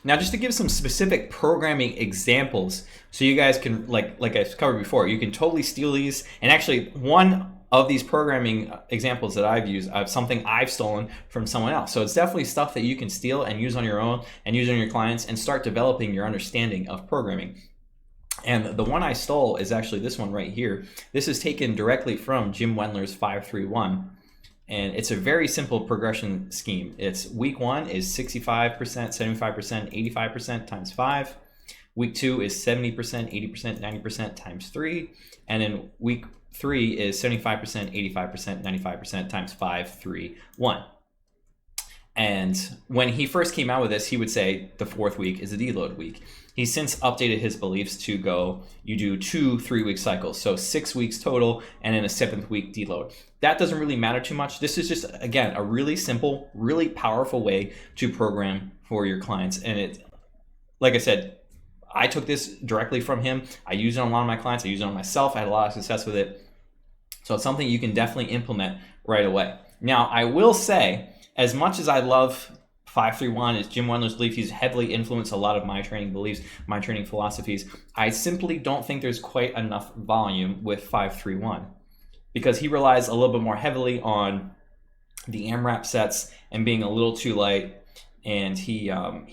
Now, just to give some specific programming examples, so you guys can, like I covered before, you can totally steal these. And actually, one of these programming examples that I've used, something I've stolen from someone else. So it's definitely stuff that you can steal and use on your own and use on your clients and start developing your understanding of programming. And the one I stole is actually this one right here. This is taken directly from Jim Wendler's 5-3-1. And it's a very simple progression scheme. It's week 1 is 65%, 75%, 85% times 5. Week 2 is 70%, 80%, 90% times 3. And then week 3 is 75%, 85%, 95% times 5, 3, 1. And when he first came out with this, he would say the 4th week is a deload week. He's since updated his beliefs to go, you do 2 3-week cycles, so 6 weeks total, and then a 7th week deload. That doesn't really matter too much. This is just, again, a really simple, really powerful way to program for your clients. And it, like I said, I took this directly from him. I use it on a lot of my clients. I use it on myself. I had a lot of success with it. So it's something you can definitely implement right away. Now, I will say, as much as I love 5-3-1 is Jim Wendler's belief, he's heavily influenced a lot of my training beliefs, my training philosophies. I simply don't think there's quite enough volume with 5-3-1 because he relies a little bit more heavily on the AMRAP sets and being a little too light, and he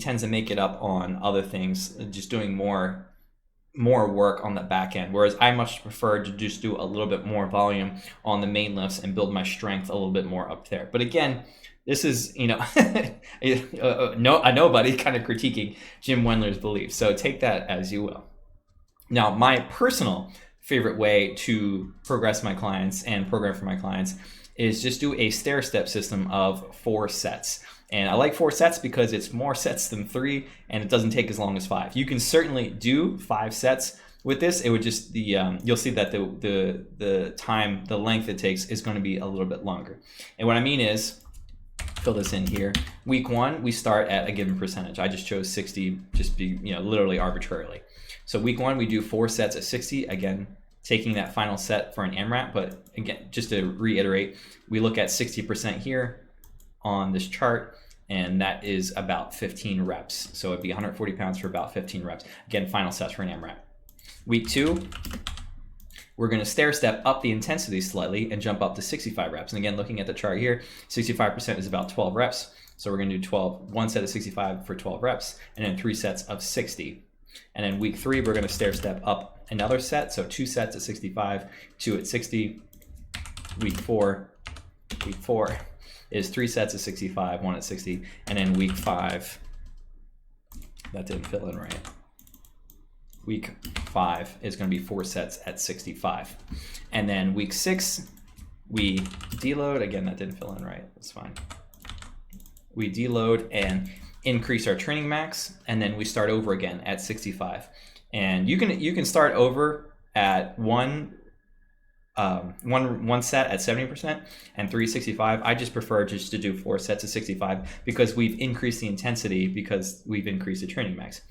tends to make it up on other things, just doing more work on the back end, whereas I much prefer to just do a little bit more volume on the main lifts and build my strength a little bit more up there. But again, this is, a nobody kind of critiquing Jim Wendler's beliefs, so take that as you will. Now, my personal favorite way to progress my clients and program for my clients is just do a stair-step system of 4 sets. And I like 4 sets because it's more sets than 3, and it doesn't take as long as 5. You can certainly do 5 sets with this. It would just you'll see that the time, the length it takes is going to be a little bit longer. And what I mean is, fill this in here. Week 1, we start at a given percentage. I just chose 60, just literally arbitrarily. So week 1, we do 4 sets at 60. Again, taking that final set for an AMRAP. But again, just to reiterate, we look at 60% here on this chart, and that is about 15 reps. So it'd be 140 pounds for about 15 reps. Again, final sets for an AMRAP. Week 2, we're going to stair step up the intensity slightly and jump up to 65 reps. And again, looking at the chart here, 65% is about 12 reps. So we're going to do 1 set of 65 for 12 reps, and then 3 sets of 60. And then week 3, we're going to stair step up another set. So 2 sets at 65, 2 at 60. Week 4 is 3 sets of 65, 1 at 60. And then week 5, that didn't fill in right. Week 5 is going to be 4 sets at 65. And then week 6, we deload. Again, that didn't fill in right. That's fine. We deload and increase our training max, and then we start over again at 65. And you can start over at one set at 70% and 365. I just prefer just to do 4 sets of 65 because we've increased the intensity because we've increased the training max.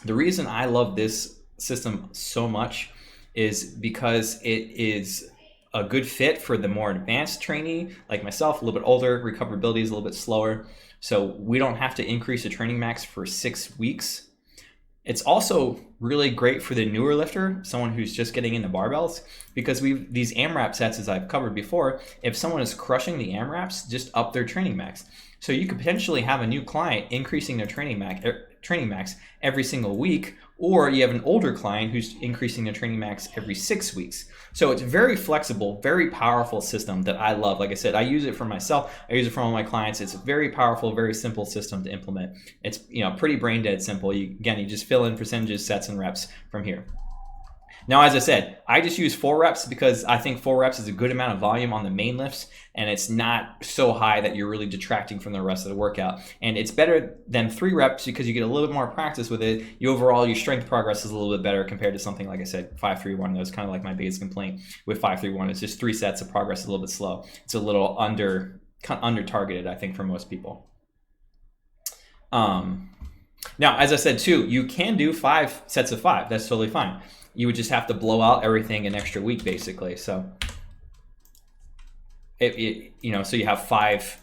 The reason I love this system so much is because it is a good fit for the more advanced trainee like myself, a little bit older, recoverability is a little bit slower. So we don't have to increase the training max for 6 weeks. It's also really great for the newer lifter, someone who's just getting into barbells, because these AMRAP sets, as I've covered before, if someone is crushing the AMRAPs, just up their training max. So you could potentially have a new client increasing their training max every single week, or you have an older client who's increasing their training max every 6 weeks. So it's very flexible, very powerful system that I love. Like I said, I use it for myself. I use it for all my clients. It's a very powerful, very simple system to implement. It's pretty brain dead simple. You just fill in percentages, sets, and reps from here. Now, as I said, I just use 4 reps because I think 4 reps is a good amount of volume on the main lifts, and it's not so high that you're really detracting from the rest of the workout. And it's better than 3 reps because you get a little bit more practice with it. Your strength progress is a little bit better compared to something like I said, 5-3-1. That was kind of like my biggest complaint with 5-3-1. It's just 3 sets of progress, a little bit slow. It's a little under targeted, I think, for most people. Now, as I said too, you can do 5 sets of 5. That's totally fine. You would just have to blow out everything an extra week, basically. So, so you have 5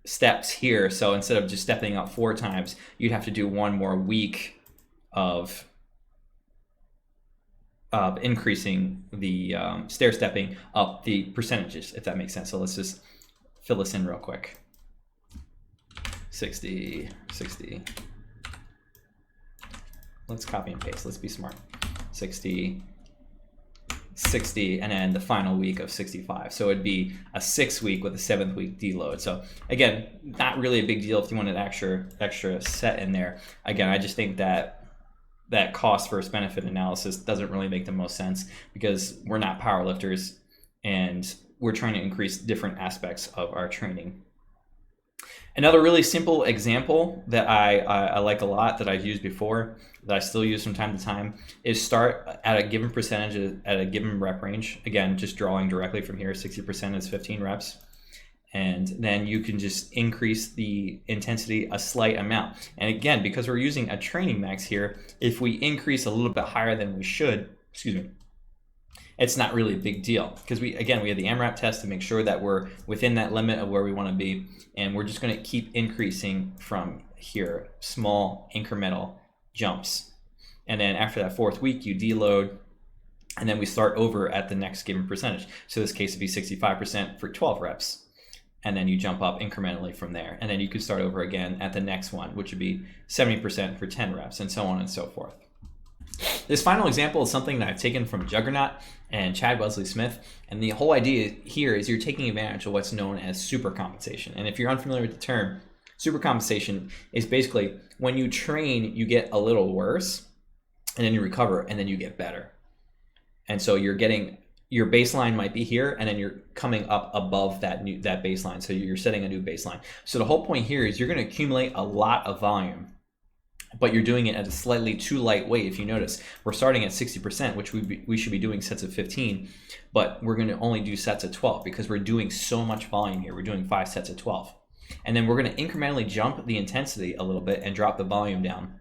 steps here. So instead of just stepping up 4 times, you'd have to do 1 more week of increasing the stair stepping up the percentages, if that makes sense. So let's just fill this in real quick. 60, 60. Let's copy and paste. Let's be smart. 60, 60, and then the final week of 65. So it'd be a 6th week with a 7th week deload. So again, not really a big deal if you want an extra set in there. Again, I just think that cost versus benefit analysis doesn't really make the most sense, because we're not power lifters and we're trying to increase different aspects of our training. Another really simple example that I like a lot, that I've used before, that I still use from time to time, is start at a given percentage at a given rep range. Again, just drawing directly from here, 60% is 15 reps. And then you can just increase the intensity a slight amount. And again, because we're using a training max here, if we increase a little bit higher than we should, it's not really a big deal, because we have the AMRAP test to make sure that we're within that limit of where we want to be, and we're just going to keep increasing from here, small incremental jumps. And then after that 4th week, you deload, and then we start over at the next given percentage. So this case would be 65% for 12 reps. And then you jump up incrementally from there. And then you could start over again at the next one, which would be 70% for 10 reps, and so on and so forth. This final example is something that I've taken from Juggernaut and Chad Wesley Smith. And the whole idea here is you're taking advantage of what's known as supercompensation. And if you're unfamiliar with the term, supercompensation is basically when you train, you get a little worse, and then you recover, and then you get better. And so you're getting, your baseline might be here, and then you're coming up above that baseline. So you're setting a new baseline. So the whole point here is you're going to accumulate a lot of volume, but you're doing it at a slightly too light weight. If you notice, we're starting at 60%, which we should be doing sets of 15, but we're going to only do sets of 12 because we're doing so much volume here. We're doing 5 sets of 12. And then we're going to incrementally jump the intensity a little bit and drop the volume down.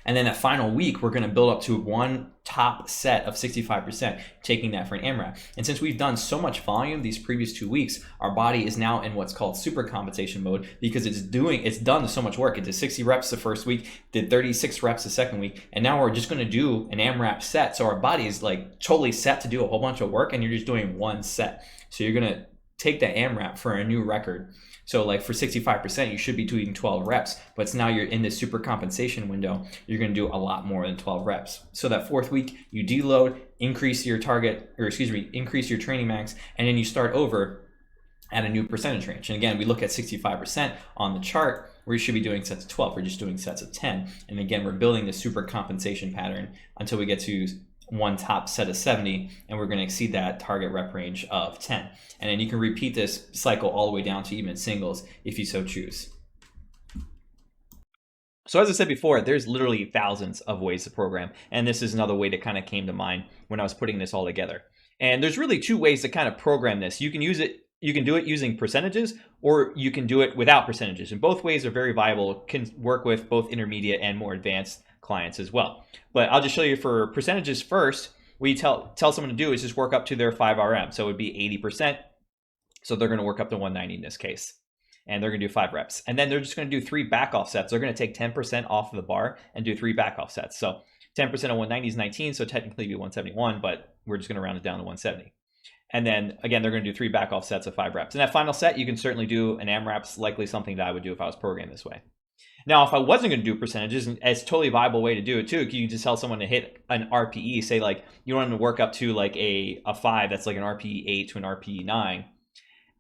And then that final week, we're going to build up to one top set of 65%, taking that for an AMRAP. And since we've done so much volume these previous 2 weeks, our body is now in what's called supercompensation mode, because it's done so much work. It did 60 reps the first week, did 36 reps the second week, and now we're just going to do an AMRAP set. So our body is like totally set to do a whole bunch of work, and you're just doing one set. So you're going to take that AMRAP for a new record. So like for 65%, you should be doing 12 reps, but now you're in this super compensation window. You're going to do a lot more than 12 reps. So that 4th week, you deload, increase your increase your training max, and then you start over at a new percentage range. And again, we look at 65% on the chart, where you should be doing sets of 12. We're just doing sets of 10. And again, we're building this super compensation pattern until we get to one top set of 70, and we're going to exceed that target rep range of 10. And then you can repeat this cycle all the way down to even singles if you so choose. So as I said before, there's literally thousands of ways to program, and this is another way that kind of came to mind when I was putting this all together. And there's really 2 ways to kind of program this. You can do it using percentages, or you can do it without percentages. And both ways are very viable, can work with both intermediate and more advanced clients as well. But I'll just show you for percentages first. What you tell someone to do is just work up to their 5 RM. So it would be 80%. So they're going to work up to 190 in this case. And they're going to do 5 reps. And then they're just going to do 3 back off sets. They're going to take 10% off of the bar and do 3 back off sets. So 10% of 190 is 19. So technically it'd be 171, but we're just going to round it down to 170. And then again, they're going to do 3 back off sets of 5 reps. And that final set, you can certainly do an AMRAPs, likely something that I would do if I was programmed this way. Now, if I wasn't going to do percentages, and it's a totally viable way to do it too, you can just tell someone to hit an RPE, say like you want them to work up to like a 5, that's like an RPE 8 to an RPE 9,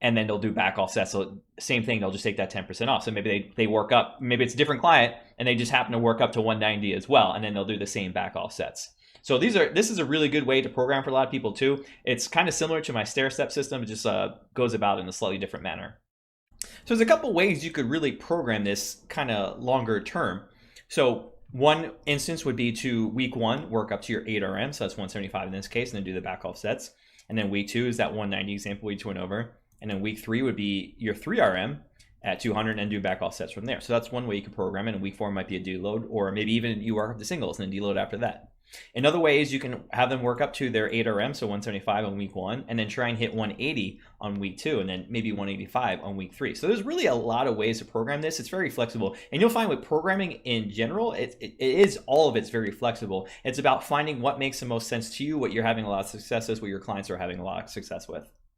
and then they'll do back off sets. So same thing, they'll just take that 10% off. So maybe they work up, maybe it's a different client and they just happen to work up to 190 as well, and then they'll do the same back off sets. So this is a really good way to program for a lot of people too. It's kind of similar to my stair step system. It just goes about in a slightly different manner. So there's a couple ways you could really program this kind of longer term. So one instance would be to week 1, work up to your 8 RM. So that's 175 in this case, and then do the back off sets. And then week 2 is that 190 example we just went over. And then week 3 would be your 3 RM. at 200 and do back all sets from there. So that's one way you can program it. And week 4 might be a deload, or maybe even you work up the singles and then deload after that. Another way is you can have them work up to their 8RM, so 175 on week 1, and then try and hit 180 on week 2, and then maybe 185 on week 3. So there's really a lot of ways to program this. It's very flexible. And you'll find with programming in general, it is all of it's very flexible. It's about finding what makes the most sense to you, what you're having a lot of success with, what your clients are having a lot of success with.